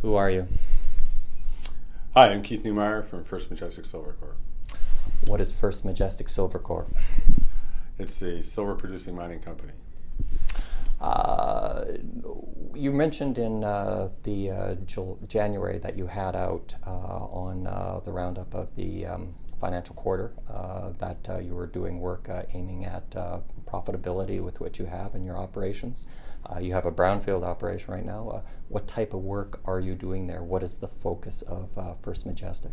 Who are you? Hi, I'm Keith Neumeyer from First Majestic Silver Corp. What is First Majestic Silver Corp? It's a silver producing mining company. You mentioned in January that you had out on the roundup of the financial quarter that you were doing work aiming at profitability with what you have in your operations. You have a brownfield operation right now. What type of work are you doing there? What is the focus of First Majestic?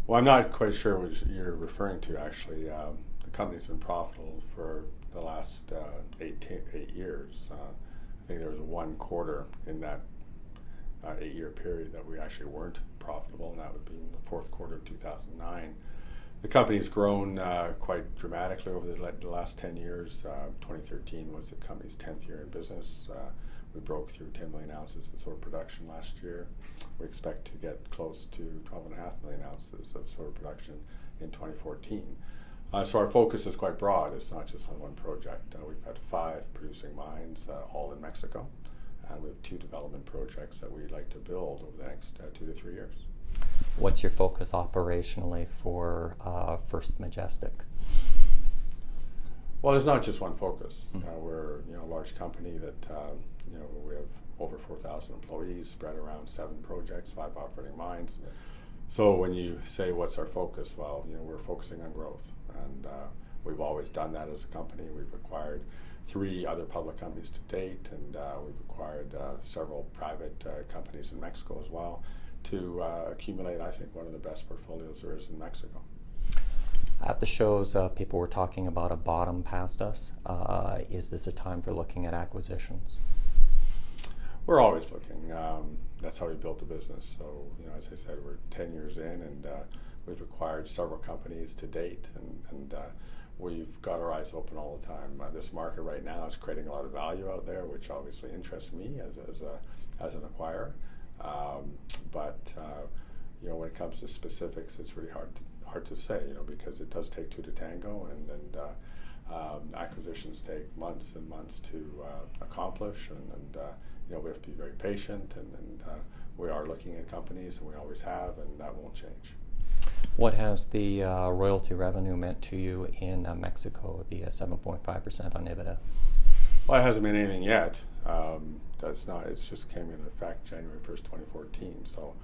Well, I'm not quite sure what you're referring to, actually. The company's been profitable for the last 8 years. I think there was one quarter in that 8-year period that we actually weren't profitable, and that would be in the fourth quarter of 2009. The company's grown quite dramatically over the last 10 years. 2013 was the company's 10th year in business. We broke through 10 million ounces in silver production last year. We expect to get close to 12.5 million ounces of silver production in 2014. So our focus is quite broad. It's not just on one project. We've got 5 producing mines, all in Mexico, and we have 2 development projects that we'd like to build over the next 2 to 3 years. What's your focus operationally for First Majestic? Well, there's not just one focus. We're a large company that we have over 4,000 employees spread around 7 projects, 5 operating mines. So when you say what's our focus, well, we're focusing on growth, and we've always done that as a company. We've acquired 3 other public companies to date, and we've acquired several private companies in Mexico as well to accumulate, I think, one of the best portfolios there is in Mexico. At the shows, people were talking about a bottom past us. Is this a time for looking at acquisitions? We're always looking. That's how we built the business. So, as I said, we're 10 years in, and we've acquired several companies to date, and we've got our eyes open all the time. This market right now is creating a lot of value out there, which obviously interests me as an acquirer. But when it comes to specifics, it's really hard to say, because it does take 2 to tango, and acquisitions take months and months to accomplish, and we have to be very patient, and we are looking at companies, and we always have, and that won't change. What has the royalty revenue meant to you in Mexico, the 7.5% on EBITDA? Well, it hasn't been anything yet. It's just came into effect January 1st, 2014. So,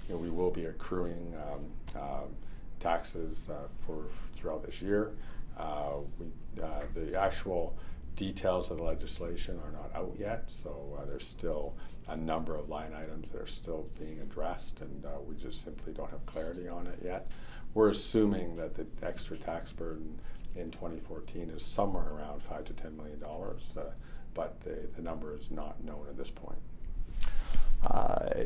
we will be accruing taxes throughout this year. The actual details of the legislation are not out yet, so there's still a number of line items that are still being addressed, and we just simply don't have clarity on it yet. We're assuming that the extra tax burden in 2014 is somewhere around $5 to $10 million, but the number is not known at this point.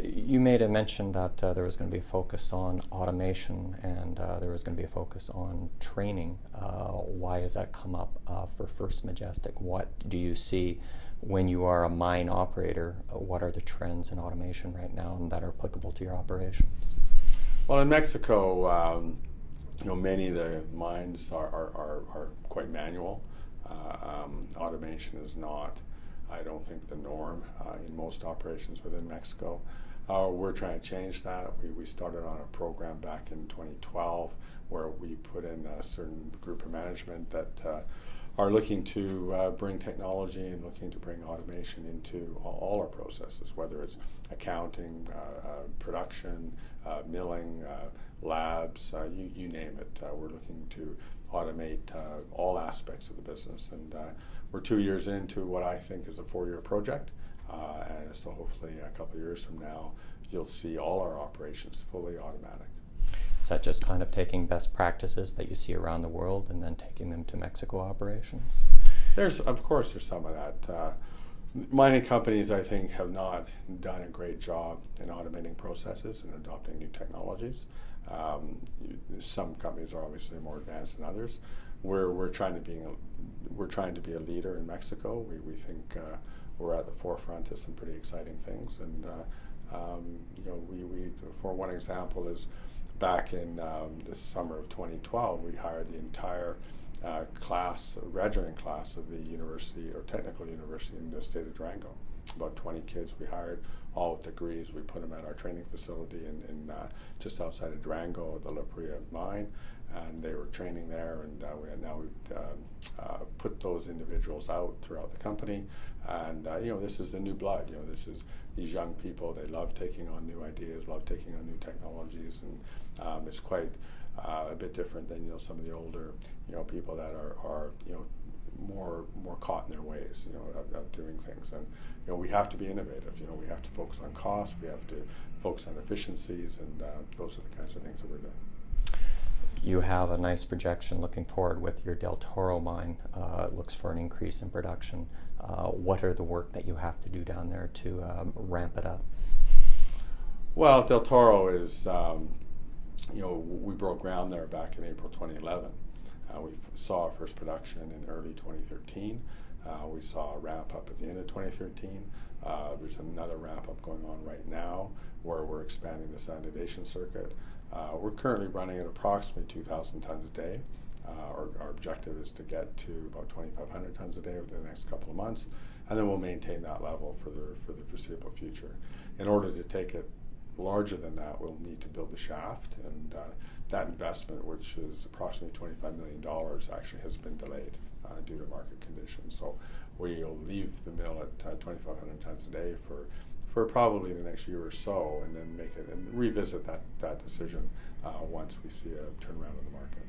You made a mention that there was going to be a focus on automation, and there was going to be a focus on training. Why has that come up for First Majestic? What do you see when you are a mine operator? What are the trends in automation right now and that are applicable to your operations? Well, in Mexico, many of the mines are quite manual. Automation is not, I don't think, the norm in most operations within Mexico. We're trying to change that. We started on a program back in 2012 where we put in a certain group of management that are looking to bring technology and looking to bring automation into all our processes, whether it's accounting, production, milling, labs, you name it. We're looking to automate all aspects of the business, and we're 2 years into what I think is a 4-year project, and so hopefully a couple of years from now you'll see all our operations fully automatic. Is that just kind of taking best practices that you see around the world and then taking them to Mexico operations? Of course there's some of that. Mining companies, I think, have not done a great job in automating processes and adopting new technologies. Some companies are obviously more advanced than others. We're trying to be a leader in Mexico. We think we're at the forefront of some pretty exciting things, and we for one example is back in the summer of 2012 we hired the entire graduating class of the university or technical university in the state of Durango, about 20 kids we hired, all with degrees. We put them at our training facility in just outside of Durango, the La Brea mine, and they were training there. And we've put those individuals out throughout the company. And this is the new blood. This is these young people. They love taking on new ideas, love taking on new technologies, and it's quite a bit different than some of the older people that are more caught in their ways of doing things. And we have to be innovative. We have to focus on cost. We have to focus on efficiencies, and those are the kinds of things that we're doing. You have a nice projection looking forward with your Del Toro mine. It looks for an increase in production. What are the work that you have to do down there to ramp it up? Well, Del Toro is, we broke ground there back in April 2011. We saw our first production in early 2013. We saw a ramp up at the end of 2013. There's another ramp up going on right now where we're expanding the sanitization circuit. We're currently running at approximately 2,000 tons a day. Our objective is to get to about 2,500 tons a day over the next couple of months, and then we'll maintain that level for the foreseeable future. In order to take it larger than that, we'll need to build the shaft, and that investment, which is approximately $25 million, actually has been delayed due to market conditions. So we'll leave the mill at 2,500 tons a day for probably the next year or so, and then make it and revisit that decision once we see a turnaround in the market.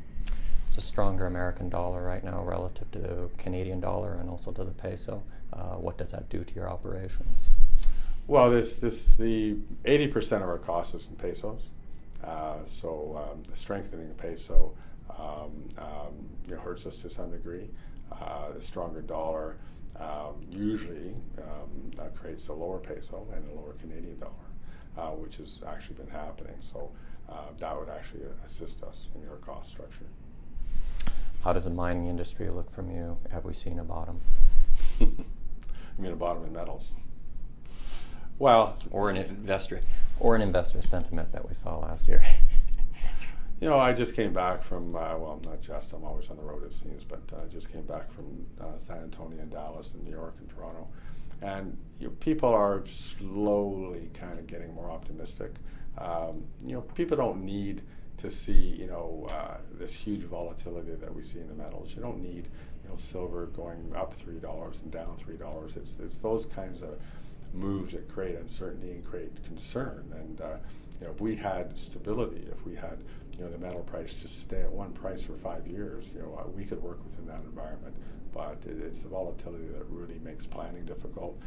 It's a stronger American dollar right now relative to the Canadian dollar and also to the peso. What does that do to your operations? Well, the 80% of our cost is in pesos, so the strengthening of peso hurts us to some degree. The stronger dollar usually creates a lower peso and a lower Canadian dollar, which has actually been happening. So that would actually assist us in our cost structure. How does the mining industry look from you? Have we seen a bottom? You mean a bottom in metals? Well, or an investor sentiment that we saw last year. I just came back from, well, not just, I'm always on the road it seems, but I just came back from San Antonio and Dallas and New York and Toronto. And people are slowly kind of getting more optimistic. People don't need to see, this huge volatility that we see in the metals. You don't need, silver going up $3 and down $3. It's those kinds of moves that create uncertainty and create concern. And if we had stability, if we had the metal price just stay at one price for 5 years, we could work within that environment. But it's the volatility that really makes planning difficult,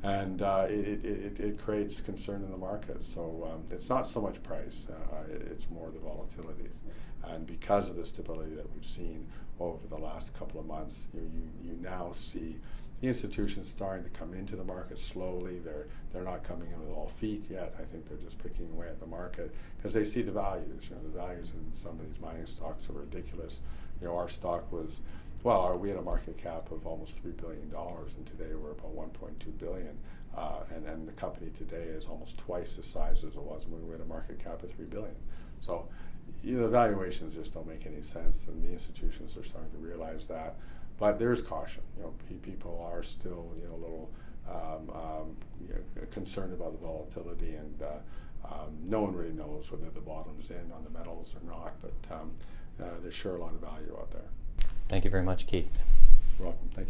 and it creates concern in the market. So it's not so much price; it's more the volatilities. And because of the stability that we've seen over the last couple of months, you now see the institutions starting to come into the market slowly. They're not coming in with all feet yet. I think they're just picking away at the market because they see the values. The values in some of these mining stocks are ridiculous. Our stock was, we had a market cap of almost $3 billion, and today we're about $1.2 billion. And then the company today is almost twice the size as it was when we had a market cap of $3 billion. So the valuations just don't make any sense, and the institutions are starting to realize that. But there's caution. People are still a little concerned about the volatility, and no one really knows whether the bottom's in on the metals or not. But there's sure a lot of value out there. Thank you very much, Keith. You're welcome. Thank you.